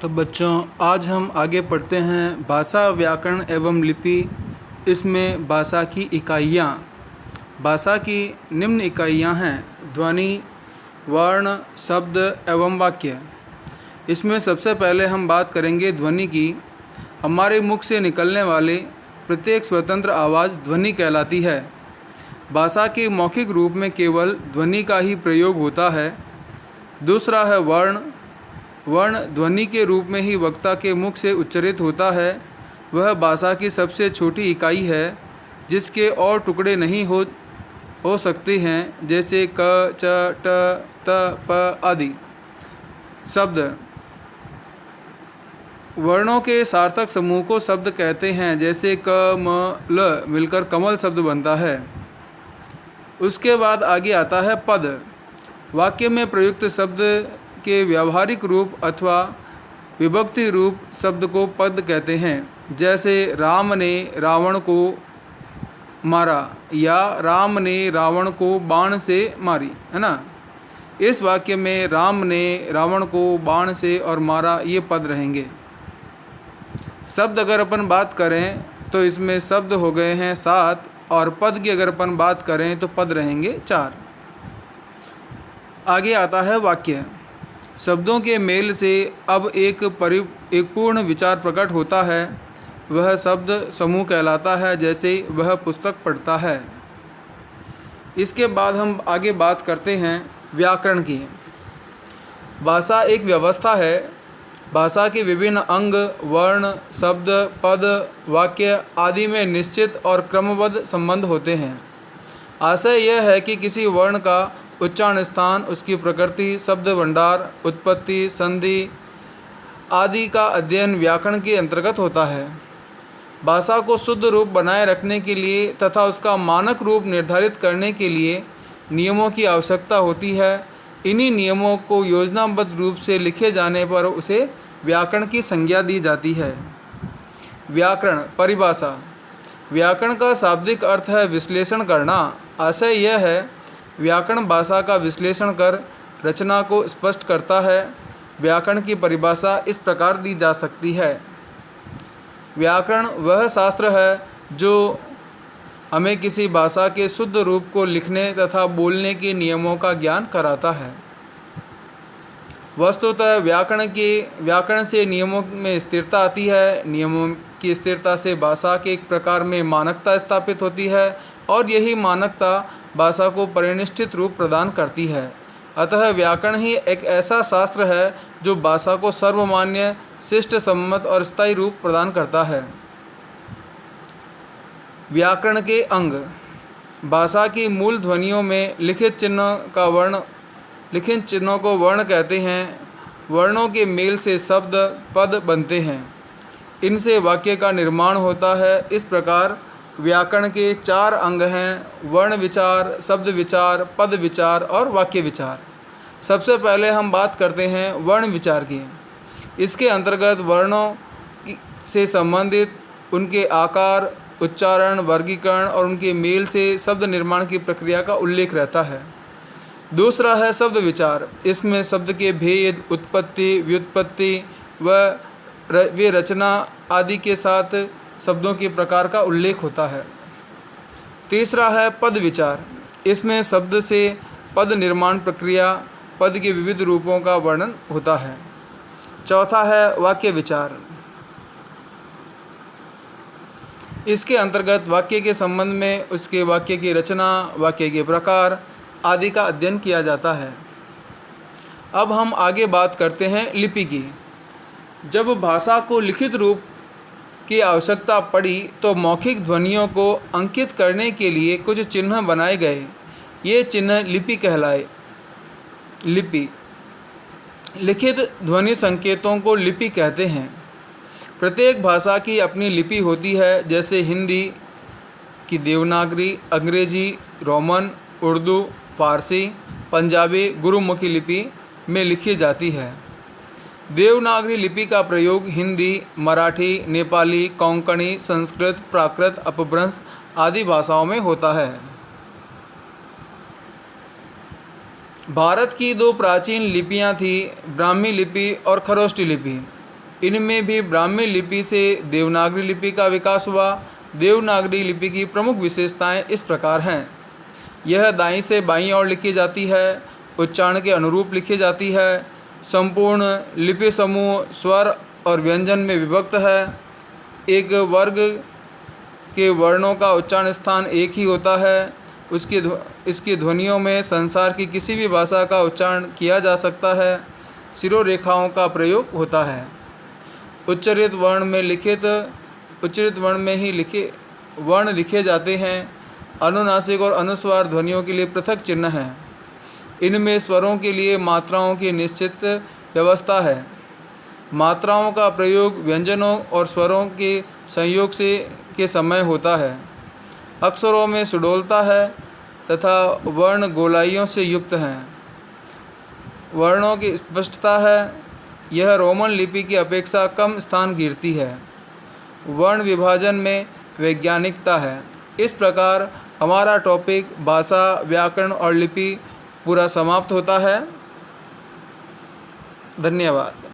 तो बच्चों, आज हम आगे पढ़ते हैं भाषा, व्याकरण एवं लिपि। इसमें भाषा की इकाइयाँ। भाषा की निम्न इकाइयाँ हैं: ध्वनि, वर्ण, शब्द एवं वाक्य। इसमें सबसे पहले हम बात करेंगे ध्वनि की। हमारे मुख से निकलने वाले प्रत्येक स्वतंत्र आवाज़ ध्वनि कहलाती है। भाषा के मौखिक रूप में केवल ध्वनि का ही प्रयोग होता है। दूसरा है वर्ण। वर्ण ध्वनि के रूप में ही वक्ता के मुख से उच्चरित होता है। वह भाषा की सबसे छोटी इकाई है जिसके और टुकड़े नहीं हो सकते हैं, जैसे क, च, ट, त, प आदि। शब्द वर्णों के सार्थक समूह को शब्द कहते हैं, जैसे क, म, ल मिलकर कमल शब्द बनता है। उसके बाद आगे आता है पद। वाक्य में प्रयुक्त शब्द के व्यावहारिक रूप अथवा विभक्ति रूप शब्द को पद कहते हैं, जैसे राम ने रावण को मारा या राम ने रावण को बाण से मारी, है ना। इस वाक्य में राम ने रावण को बाण से और मारा, ये पद रहेंगे। शब्द अगर अपन बात करें तो इसमें शब्द हो गए हैं 7 और पद की अगर अपन बात करें तो पद रहेंगे 4। आगे आता है वाक्य। शब्दों के मेल से अब एक पूर्ण विचार प्रकट होता है। वह शब्द समूह कहलाता है, जैसे वह पुस्तक पढ़ता है। इसके बाद हम आगे बात करते हैं व्याकरण की। भाषा एक व्यवस्था है। भाषा के विभिन्न अंग, वर्ण, शब्द, पद, वाक्य आदि में निश्चित और क्रमबद्ध संबंध होते हैं। आशय यह है कि किसी वर्ण का उच्चारण स्थान, उसकी प्रकृति, शब्द भंडार, उत्पत्ति, संधि आदि का अध्ययन व्याकरण के अंतर्गत होता है। भाषा को शुद्ध रूप बनाए रखने के लिए तथा उसका मानक रूप निर्धारित करने के लिए नियमों की आवश्यकता होती है। इन्हीं नियमों को योजनाबद्ध रूप से लिखे जाने पर उसे व्याकरण की संज्ञा दी जाती है। व्याकरण परिभाषा। व्याकरण का शाब्दिक अर्थ है विश्लेषण करना। आशय यह है, व्याकरण भाषा का विश्लेषण कर रचना को स्पष्ट करता है। व्याकरण की परिभाषा इस प्रकार दी जा सकती है। व्याकरण वह शास्त्र है जो हमें किसी भाषा के शुद्ध रूप को लिखने तथा बोलने के नियमों का ज्ञान कराता है। वस्तुतः व्याकरण से नियमों में स्थिरता आती है। नियमों की स्थिरता से भाषा के एक प्रकार में मानकता स्थापित होती है और यही मानकता भाषा को परिनिष्ठित रूप प्रदान करती है। अतः व्याकरण ही एक ऐसा शास्त्र है जो भाषा को सर्वमान्य, शिष्ट, सम्मत और स्थायी रूप प्रदान करता है। व्याकरण के अंग। भाषा की मूल ध्वनियों में लिखित चिन्हों को वर्ण कहते हैं। वर्णों के मेल से शब्द, पद बनते हैं। इनसे वाक्य का निर्माण होता है। इस प्रकार व्याकरण के 4 अंग हैं: वर्ण विचार, शब्द विचार, पद विचार और वाक्य विचार। सबसे पहले हम बात करते हैं वर्ण विचार की। इसके अंतर्गत वर्णों से संबंधित उनके आकार, उच्चारण, वर्गीकरण और उनके मेल से शब्द निर्माण की प्रक्रिया का उल्लेख रहता है। दूसरा है शब्द विचार। इसमें शब्द के भेद, उत्पत्ति, व्युत्पत्ति व रचना आदि के साथ शब्दों के प्रकार का उल्लेख होता है। तीसरा है पद विचार। इसमें शब्द से पद निर्माण प्रक्रिया, पद के विविध रूपों का वर्णन होता है। चौथा है वाक्य विचार। इसके अंतर्गत वाक्य के संबंध में उसके वाक्य की रचना, वाक्य के प्रकार आदि का अध्ययन किया जाता है। अब हम आगे बात करते हैं लिपि की। जब भाषा को लिखित रूप की आवश्यकता पड़ी तो मौखिक ध्वनियों को अंकित करने के लिए कुछ चिन्ह बनाए गए। ये चिन्ह लिपि कहलाए। लिपि लिखित ध्वनि संकेतों को लिपि कहते हैं। प्रत्येक भाषा की अपनी लिपि होती है, जैसे हिंदी की देवनागरी, अंग्रेजी, रोमन, उर्दू, फारसी, पंजाबी गुरुमुखी लिपि में लिखी जाती है। देवनागरी लिपि का प्रयोग हिंदी, मराठी, नेपाली, कोंकणी, संस्कृत, प्राकृत, अपभ्रंश आदि भाषाओं में होता है। भारत की 2 प्राचीन लिपियां थीं, ब्राह्मी लिपि और खरोष्ठी लिपि। इनमें भी ब्राह्मी लिपि से देवनागरी लिपि का विकास हुआ। देवनागरी लिपि की प्रमुख विशेषताएं इस प्रकार हैं। यह दाईं से बाईं ओर लिखी जाती है, उच्चारण के अनुरूप लिखी जाती है, संपूर्ण लिपि समूह स्वर और व्यंजन में विभक्त है, एक वर्ग के वर्णों का उच्चारण स्थान एक ही होता है, इसकी ध्वनियों में संसार की किसी भी भाषा का उच्चारण किया जा सकता है, शिरोरेखाओं का प्रयोग होता है, उच्चरित वर्ण में ही वर्ण लिखे जाते हैं, अनुनासिक और अनुस्वार ध्वनियों के लिए पृथक चिन्ह हैं। इनमें स्वरों के लिए मात्राओं की निश्चित व्यवस्था है। मात्राओं का प्रयोग व्यंजनों और स्वरों के संयोग के समय होता है। अक्षरों में सुडौलता है तथा वर्ण गोलाइयों से युक्त हैं। वर्णों की स्पष्टता है, यह रोमन लिपि की अपेक्षा कम स्थान घेरती है। वर्ण विभाजन में वैज्ञानिकता है। इस प्रकार हमारा टॉपिक भाषा, व्याकरण और लिपि पूरा समाप्त होता है। धन्यवाद।